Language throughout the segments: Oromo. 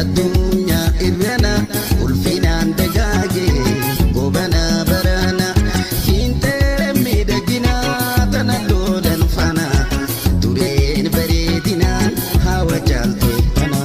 addunyaa irrana ulfinaan dagaage gobana barana fiintee miidhaginaa tana loolan fana dureen bareedinaan hawa jaalte kana.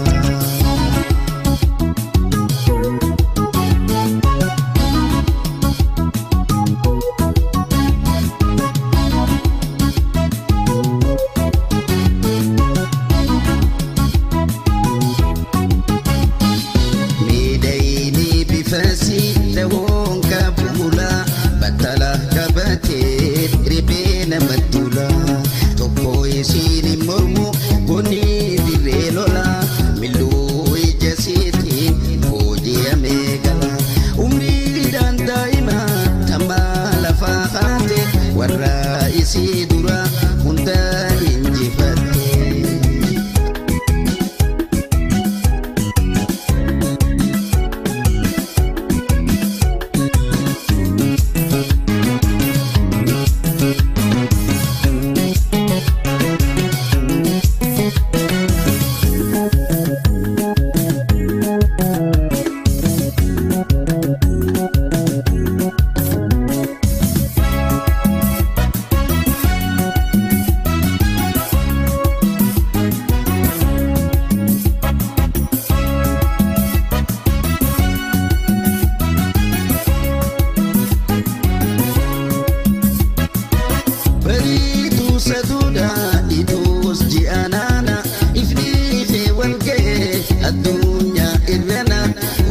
Addunyaa irrana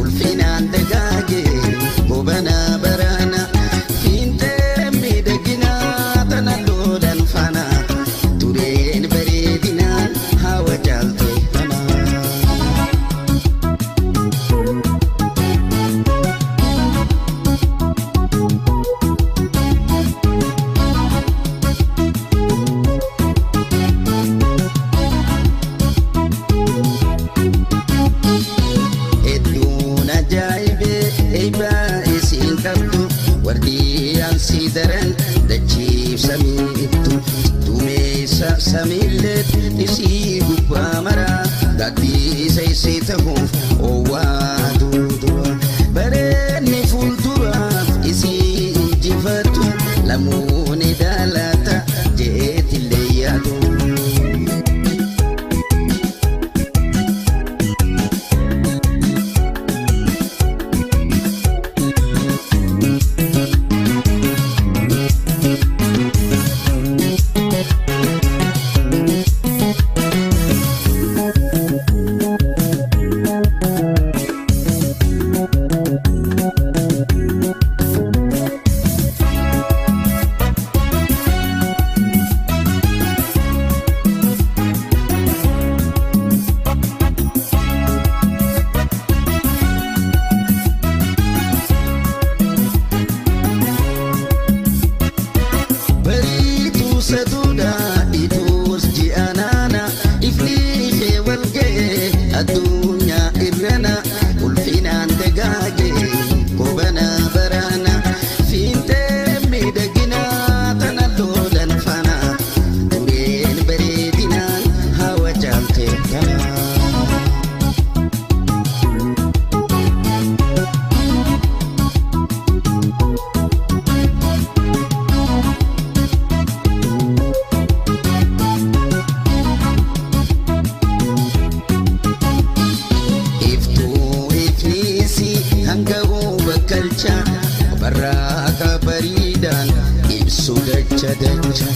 ulfinaan dagaage gobana barana fiintee miidhaginaa tana loolan fana dureen bareedinaan hawa jaalte kana. Wardiyaan si daran dachiif samiittu duumessa samiillee isii gubbaa maraa gadhiisa isii ta'uuf oowwaa duudura bareenni fuulduraaf isii injifatu lamuuni daalata jeetillee yaadu. Addunyaa irrana ulfinaan dagaage gobana barana fiintee miidhaginaa tana loolan fana dureen bareedinaan hawa jaalte kana. Barraaka bariidaan ibsu dacha dacha